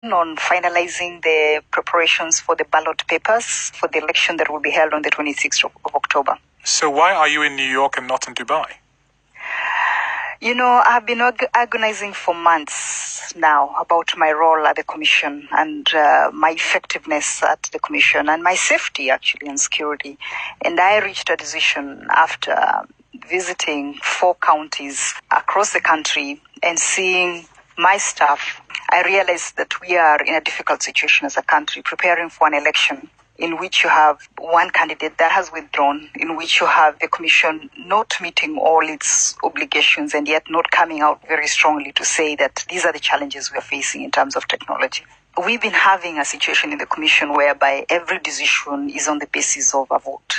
on finalizing the preparations for the ballot papers for the election that will be held on the 26th of October. So why are you in New York and not in Dubai? You know, I've been agonizing for months now about my role at the Commission and my effectiveness at the Commission and my safety, actually, and security. And I reached a decision after visiting 4 counties across the country and seeing my staff. I realized that we are in a difficult situation as a country, preparing for an election in which you have one candidate that has withdrawn, in which you have the Commission not meeting all its obligations and yet not coming out very strongly to say that these are the challenges we are facing in terms of technology. We've been having a situation in the Commission whereby every decision is on the basis of a vote.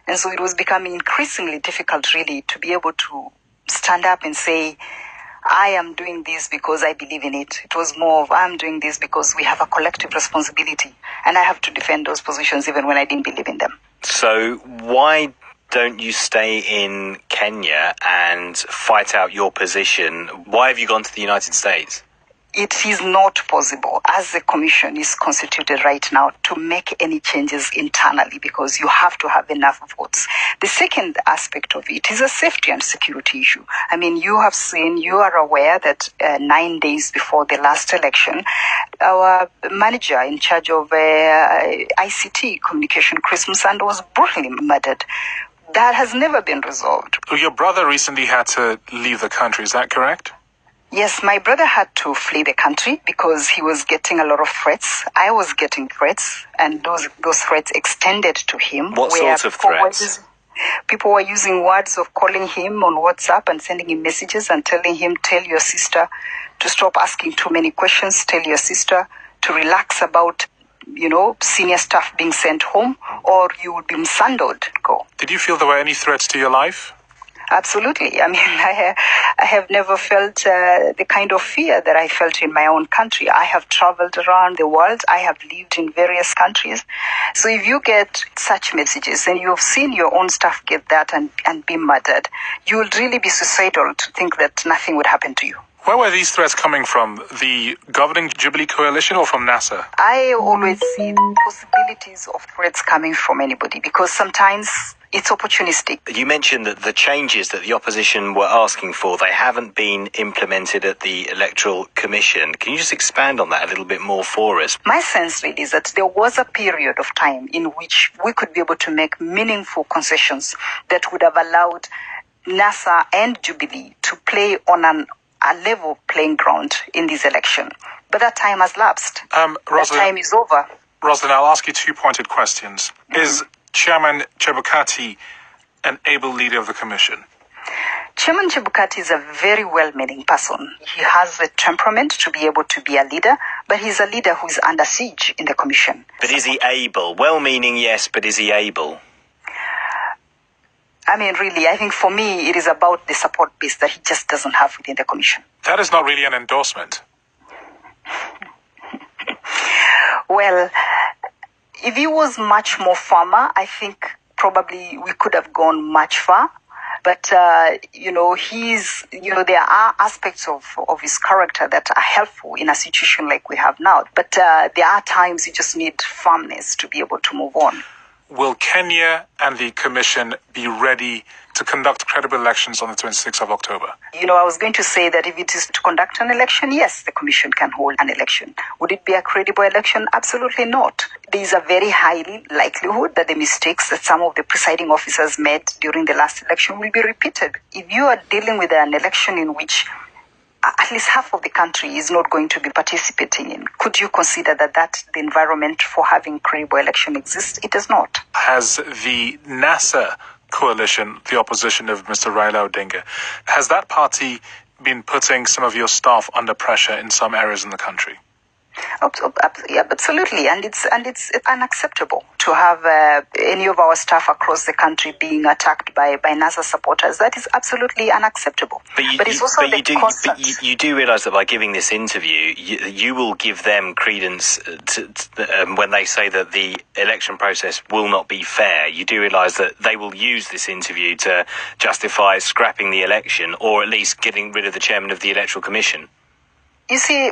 And so it was becoming increasingly difficult, really, to be able to stand up and say, I am doing this because I believe in it. It was more of, I'm doing this because we have a collective responsibility and I have to defend those positions even when I didn't believe in them. So why don't you stay in Kenya and fight out your position? Why have you gone to the United States? It is not possible, as the Commission is constituted right now, to make any changes internally because you have to have enough votes. The second aspect of it is a safety and security issue. I mean, you are aware that 9 days before the last election, our manager in charge of ICT communication, Chris Musando, was brutally murdered. That has never been resolved. Your brother recently had to leave the country, is that correct? Yes, my brother had to flee the country because he was getting a lot of threats. I was getting threats, and those threats extended to him. What sorts of threats? People were using words of calling him on WhatsApp and sending him messages and telling him, tell your sister to stop asking too many questions, tell your sister to relax about, senior staff being sent home, or you would be mishandled. Go. Did you feel there were any threats to your life? Absolutely. I mean, I have never felt the kind of fear that I felt in my own country. I have traveled around the world. I have lived in various countries. So if you get such messages and you have seen your own staff get that and be murdered, you will really be suicidal to think that nothing would happen to you. Where were these threats coming from? The governing Jubilee coalition or from NASA? I always see possibilities of threats coming from anybody because sometimes it's opportunistic. You mentioned that the changes that the opposition were asking for, they haven't been implemented at the Electoral Commission. Can you just expand on that a little bit more for us? My sense really is that there was a period of time in which we could be able to make meaningful concessions that would have allowed NASA and Jubilee to play on a level playing ground in this election. But that time has lapsed. Roselyn, that time is over. Roselyn, I'll ask you 2 pointed questions. Mm-hmm. Is Chairman Chebukati an able leader of the Commission? Chairman Chebukati is a very well-meaning person. He has the temperament to be able to be a leader, but he's a leader who is under siege in the Commission. But is he able? Well-meaning, yes, but is he able? I mean, really, I think for me, it is about the support base that he just doesn't have within the Commission. That is not really an endorsement. Well, if he was much more firmer, I think probably we could have gone much far. But, there are aspects of his character that are helpful in a situation like we have now. But there are times you just need firmness to be able to move on. Will Kenya and the Commission be ready to conduct credible elections on the 26th of October? I was going to say that if it is to conduct an election, yes, the Commission can hold an election. Would it be a credible election? Absolutely not. There is a very high likelihood that the mistakes that some of the presiding officers made during the last election will be repeated. If you are dealing with an election in which at least half of the country is not going to be participating in, could you consider that the environment for having credible election exists? It does not. Has the NASA coalition, the opposition of Mr. Raila Odinga, has that party been putting some of your staff under pressure in some areas in the country? Yeah, absolutely, and it's unacceptable to have any of our staff across the country being attacked by NASA supporters. That is absolutely unacceptable. But you do realise that by giving this interview, you will give them credence when they say that the election process will not be fair. You do realise that they will use this interview to justify scrapping the election or at least getting rid of the chairman of the Electoral Commission. You see,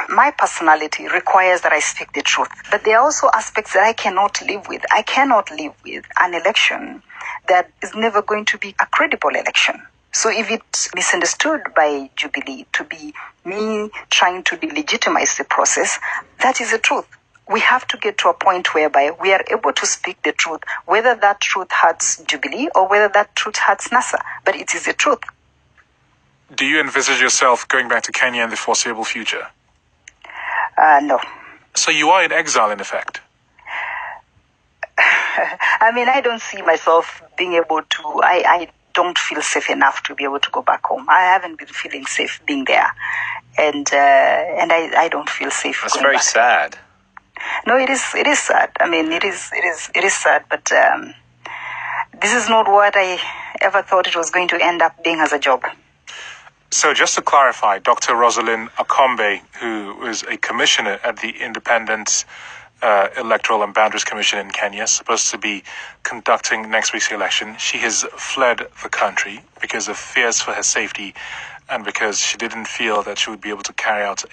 my personality requires that I speak the truth. But there are also aspects that I cannot live with. I cannot live with an election that is never going to be a credible election. So if it's misunderstood by Jubilee to be me trying to delegitimize the process, that is the truth. We have to get to a point whereby we are able to speak the truth, whether that truth hurts Jubilee or whether that truth hurts NASA. But it is the truth. Do you envisage yourself going back to Kenya in the foreseeable future? No. So you are in exile, in effect? I mean, I don't see myself being able to... I don't feel safe enough to be able to go back home. I haven't been feeling safe being there. And I don't feel safe. That's very sad. No, it is sad. I mean, it is sad, but this is not what I ever thought it was going to end up being as a job. So just to clarify, Dr. Rose Akombe, who is a commissioner at the Independent Electoral and Boundaries Commission in Kenya, supposed to be conducting next week's election, she has fled the country because of fears for her safety and because she didn't feel that she would be able to carry out